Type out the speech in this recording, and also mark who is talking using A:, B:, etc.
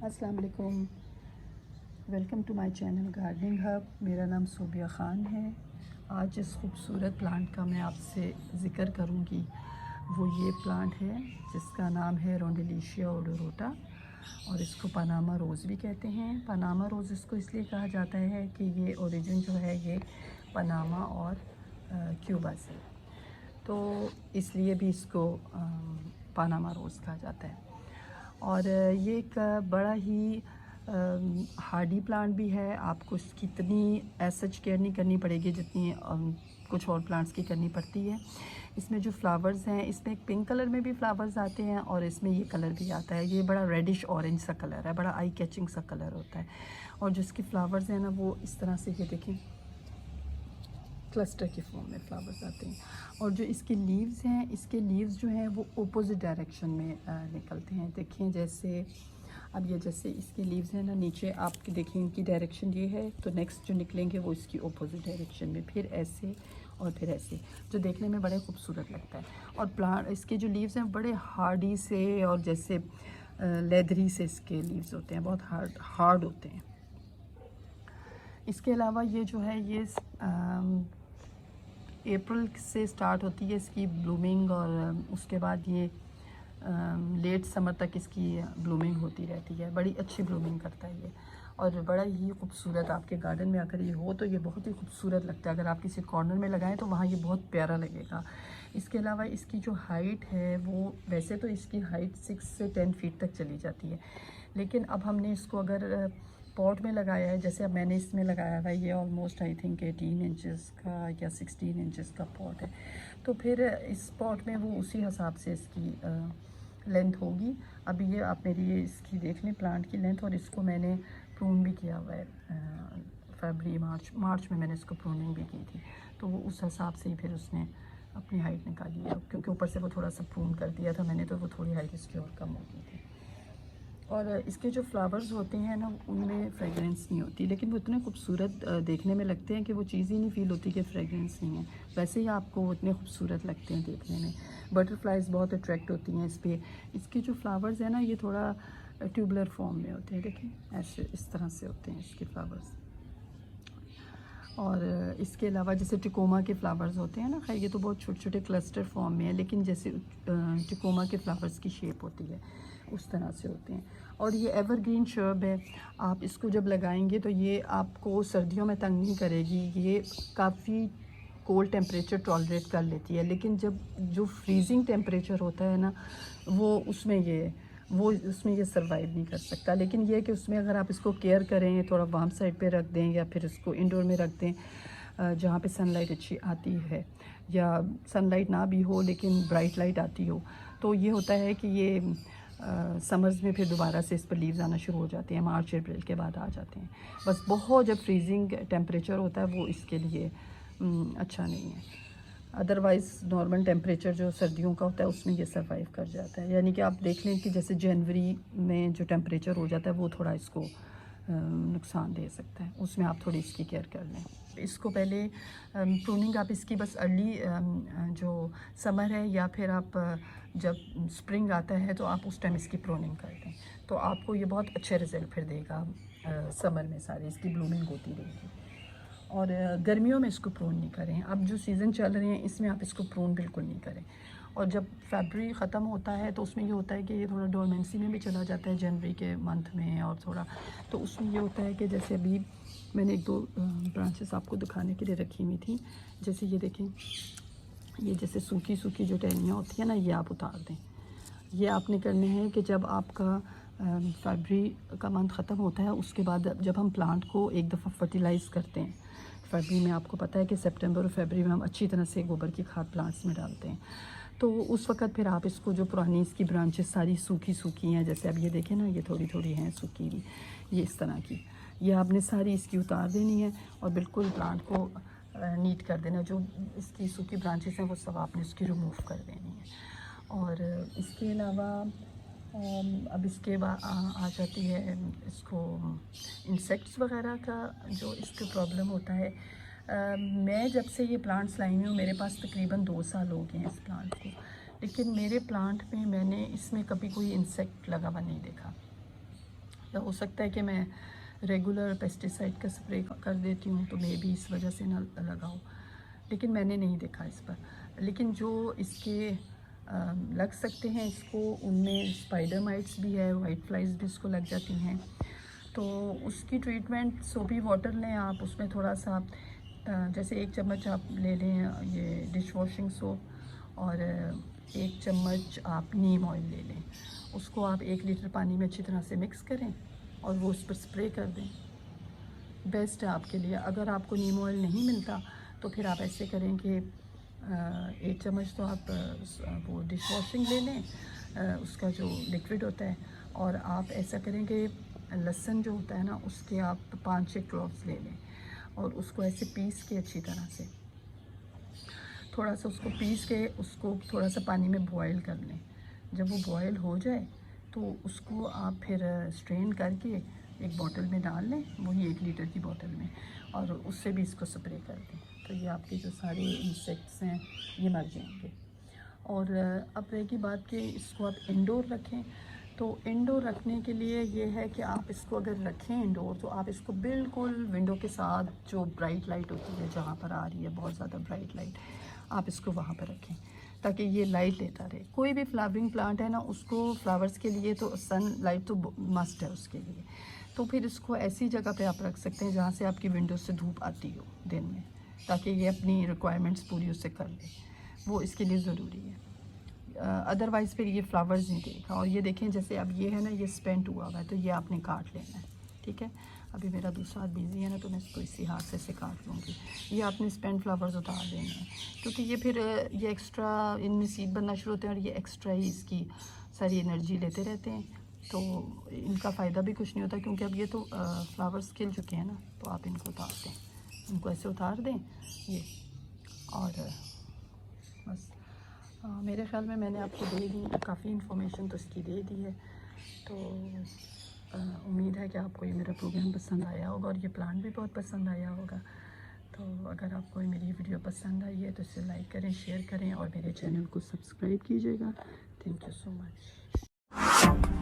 A: अस्सलाम वालेकुम, welcome to my channel gardening hub. मेरा नाम सूबिया ख़ान है। आज इस खूबसूरत प्लांट का मैं आपसे ज़िक्र करूँगी। वो ये प्लांट है जिसका नाम है रोंडेलिशिया ओडोरोटा और इसको पनामा रोज़ भी कहते हैं। पनामा रोज़ इसको इसलिए कहा जाता है कि ये ओरिजिन जो है ये पनामा और क्यूबा से, तो इसलिए भी इसको पनामा रोज़ कहा जाता है। और ये एक बड़ा ही हार्डी प्लांट भी है। आपको इसकी इतनी सच केयर नहीं करनी पड़ेगी जितनी कुछ और प्लांट्स की करनी पड़ती है। इसमें जो फ्लावर्स हैं, इसमें एक पिंक कलर में भी फ्लावर्स आते हैं और इसमें ये कलर भी आता है। ये बड़ा रेडिश ऑरेंज सा कलर है, बड़ा आई कैचिंग सा कलर होता है। और जिसकी फ्लावर्स हैं ना, वो इस तरह से, ये देखें, क्लस्टर के फॉर्म में फ्लावर्स आते हैं। और जो इसके लीव्स हैं, इसके लीव्स जो हैं वो अपोजिट डायरेक्शन में निकलते हैं। देखें, जैसे अब ये जैसे इसके लीव्स हैं ना, नीचे आपके देखें इनकी डायरेक्शन ये है, तो नेक्स्ट जो निकलेंगे वो इसकी अपोजिट डायरेक्शन में, फिर ऐसे और फिर ऐसे, जो देखने में बड़े खूबसूरत लगता है। और प्लांट, इसके जो लीव्स हैं बड़े हार्डी से और जैसे लेदरी से इसके लीव्स होते हैं, बहुत हार्ड होते हैं। इसके अलावा ये जो है ये अप्रैल से स्टार्ट होती है इसकी ब्लूमिंग, और उसके बाद ये लेट समर तक इसकी ब्लूमिंग होती रहती है। बड़ी अच्छी ब्लूमिंग करता है ये, और बड़ा ही खूबसूरत, आपके गार्डन में अगर ये हो तो ये बहुत ही खूबसूरत लगता है। अगर आप किसी कॉर्नर में लगाएं तो वहाँ ये बहुत प्यारा लगेगा। इसके अलावा इसकी जो हाइट है वो, वैसे तो इसकी हाइट 6 से 10 फीट तक चली जाती है, लेकिन अब हमने इसको अगर पॉट में लगाया है, जैसे अब मैंने इसमें लगाया हुआ है, ये ऑलमोस्ट आई थिंक 18 इंचेस का या 16 इंचेस का पॉट है, तो फिर इस पॉट में वो उसी हिसाब से इसकी लेंथ होगी। अभी ये आप मेरी ये इसकी देख लें प्लांट की लेंथ, और इसको मैंने प्रून भी किया हुआ है। फरवरी मार्च में मैंने इसको प्रूनिंग भी की थी, तो वो उस हिसाब से ही फिर उसने अपनी हाइट निकाली है, क्योंकि ऊपर से वो थोड़ा सा प्रून कर दिया था मैंने, तो वो थोड़ी हाइट इसकी और कम हो गई थी। और इसके जो फ्लावर्स होते हैं ना, उनमें फ्रेगरेंस नहीं होती, लेकिन वो इतने खूबसूरत देखने में लगते हैं कि वो चीज़ ही नहीं फ़ील होती कि फ्रेगरेंस नहीं है। वैसे ही आपको वो इतने खूबसूरत लगते हैं देखने में। बटरफ्लाइज बहुत अट्रैक्ट होती हैं इस पर। इसके जो फ्लावर्स हैं ना, ये थोड़ा ट्यूबुलर फॉर्म में होते हैं। देखिए ऐसे इस तरह से होते हैं इसके फ्लावर्स। और इसके अलावा जैसे टिकोमा के फ्लावर्स होते हैं ना, खैर ये तो बहुत छोटे छोटे क्लस्टर फॉर्म में है, लेकिन जैसे टिकोमा के फ्लावर्स की शेप होती है उस तरह से होते हैं। और ये एवरग्रीन शर्ब है, आप इसको जब लगाएंगे तो ये आपको सर्दियों में तंग नहीं करेगी। ये काफ़ी कोल्ड टेम्परेचर टॉलरेट कर लेती है, लेकिन जब जो फ्रीजिंग टेम्परेचर होता है ना, वो उसमें ये सर्वाइव नहीं कर सकता। लेकिन ये है कि उसमें अगर आप इसको केयर करें, थोड़ा वार्म साइड पे रख दें, या फिर इसको इंडोर में रख दें जहाँ पे सनलाइट अच्छी आती है, या सनलाइट ना भी हो लेकिन ब्राइट लाइट आती हो, तो ये होता है कि ये समर्स में फिर दोबारा से इस पर लीव्स आना शुरू हो जाते हैं। मार्च अप्रैल के बाद आ जाते हैं। बस बहुत जब फ्रीजिंग टेम्परेचर होता है वो इसके लिए अच्छा नहीं है। अदरवाइज़ नॉर्मल टेम्परेचर जो सर्दियों का होता है उसमें ये सर्वाइव कर जाता है। यानी कि आप देख लें कि जैसे जनवरी में जो टेम्परेचर हो जाता है वो थोड़ा इसको नुकसान दे सकता है, उसमें आप थोड़ी इसकी केयर कर लें। इसको पहले प्रूनिंग आप इसकी बस अर्ली जो समर है, या फिर आप जब स्प्रिंग आता है तो आप उस टाइम इसकी प्रूनिंग कर दें, तो आपको ये बहुत अच्छे रिजल्ट फिर देगा। समर में सारी इसकी ब्लूमिंग होती रहेगी। और गर्मियों में इसको प्रून नहीं करें। अब जो सीज़न चल रहे हैं इसमें आप इसको प्रून बिल्कुल नहीं करें। और जब फरवरी ख़त्म होता है तो उसमें ये होता है कि ये थोड़ा डोरमेंसी में भी चला जाता है जनवरी के मंथ में, और थोड़ा तो उसमें ये होता है कि जैसे अभी मैंने 1-2 ब्रांचेस आपको दिखाने के लिए रखी हुई थी। जैसे ये देखें, ये जैसे सूखी सूखी जो टहनियाँ होती हैं ना, ये आप उतार दें। ये आपने करने हैं कि जब आपका फरवरी का मंथ ख़त्म होता है, उसके बाद जब हम प्लांट को एक दफ़ा फर्टिलाइज़ करते हैं फरवरी में, आपको पता है कि सितंबर और फरवरी में हम अच्छी तरह से गोबर की खाद प्लांट्स में डालते हैं, तो उस वक़्त फिर आप इसको, जो पुरानी इसकी ब्रांचेस सारी सूखी सूखी हैं, जैसे अब ये देखें ना, ये थोड़ी थोड़ी हैं सूखी हुई, ये इस तरह की, ये आपने सारी इसकी उतार देनी है और बिल्कुल प्लांट को नीट कर देना। जो इसकी सूखी ब्रांचेस हैं वो सब आपने इसकी रिमूव कर देनी है। और इसके अलावा अब इसके बाद आ जाती है इसको इंसेक्ट्स वगैरह का जो इसको प्रॉब्लम होता है। मैं जब से ये प्लांट्स लाई हुई हूँ, मेरे पास तकरीबन 2 साल हो गए हैं इस प्लांट को, लेकिन मेरे प्लांट में मैंने इसमें कभी कोई इंसेक्ट लगा हुआ नहीं देखा। या हो सकता है कि मैं रेगुलर पेस्टिसाइड का स्प्रे कर देती हूँ तो मे भी इस वजह से ना लगा हो, लेकिन मैंने नहीं देखा इस पर। लेकिन जो इसके लग सकते हैं इसको, उनमें स्पाइडर माइट्स भी है, वाइट फ्लाइज भी इसको लग जाती हैं। तो उसकी ट्रीटमेंट सोपी वाटर लें आप, उसमें थोड़ा सा जैसे 1 चम्मच आप ले लें ये डिश वॉशिंग सोप और 1 चम्मच आप नीम ऑयल ले लें। उसको आप 1 लीटर पानी में अच्छी तरह से मिक्स करें और वो उस पर स्प्रे कर दें। बेस्ट है आपके लिए। अगर आपको नीम ऑयल नहीं मिलता तो फिर आप ऐसे करें कि 1 चम्मच तो आप वो डिश वॉशिंग ले लें, उसका जो लिक्विड होता है, और आप ऐसा करें कि लहसुन जो होता है ना उसके आप 5-6 क्लोव्स ले लें और उसको ऐसे पीस के अच्छी तरह से, थोड़ा सा उसको पीस के उसको थोड़ा सा पानी में बॉयल कर लें। जब वो बॉयल हो जाए तो उसको आप फिर स्ट्रेन करके एक बोतल में डाल लें, वही 1 लीटर की बोतल में, और उससे भी इसको स्प्रे कर दें। तो ये आपके जो सारे इंसेक्ट्स हैं ये मर जाएंगे। और अब रहेगी बात कि इसको आप इंडोर रखें, तो इंडोर रखने के लिए ये है कि आप इसको अगर रखें इंडोर तो आप इसको बिल्कुल विंडो के साथ, जो ब्राइट लाइट होती है जहाँ पर आ रही है बहुत ज़्यादा ब्राइट लाइट, आप इसको वहाँ पर रखें ताकि ये लाइट लेता रहे। कोई भी फ्लावरिंग प्लांट है ना, उसको फ्लावर्स के लिए तो सन लाइट तो मस्ट है उसके लिए। तो फिर इसको ऐसी जगह पे आप रख सकते हैं जहाँ से आपकी विंडो से धूप आती हो दिन में, ताकि ये अपनी रिक्वायरमेंट्स पूरी उससे कर ले, वो इसके लिए ज़रूरी है। अदरवाइज़ फिर ये फ्लावर्स नहीं देगा। और ये देखें जैसे अब ये है ना, ये स्पेंट हुआ हुआ है तो ये आपने काट लेना है, ठीक है। अभी मेरा दूसरा हाथ बिजी है ना तो मैं इसको इसी हाथ से काट लूँगी। ये आपने स्पेंट फ्लावर्स उतार देने हैं, क्योंकि ये फिर ये एक्स्ट्रा इनमें सीड बनना शुरू होते हैं और ये एक्स्ट्रा ही इसकी सारी एनर्जी लेते रहते हैं, तो इनका फ़ायदा भी कुछ नहीं होता, क्योंकि अब ये तो फ्लावर्स खिल चुके हैं ना। तो आप इनको उतार दें, इनको ऐसे उतार दें ये, और बस मेरे ख़्याल में मैंने आपको दे दी, काफ़ी इन्फॉर्मेशन तो इसकी दे दी है। तो उम्मीद है कि आपको ये मेरा प्रोग्राम पसंद आया होगा और ये प्लान भी बहुत पसंद आया होगा। तो अगर आपको मेरी वीडियो पसंद आई है तो इसे लाइक करें, शेयर करें और मेरे चैनल को सब्सक्राइब कीजिएगा। Thank you so much.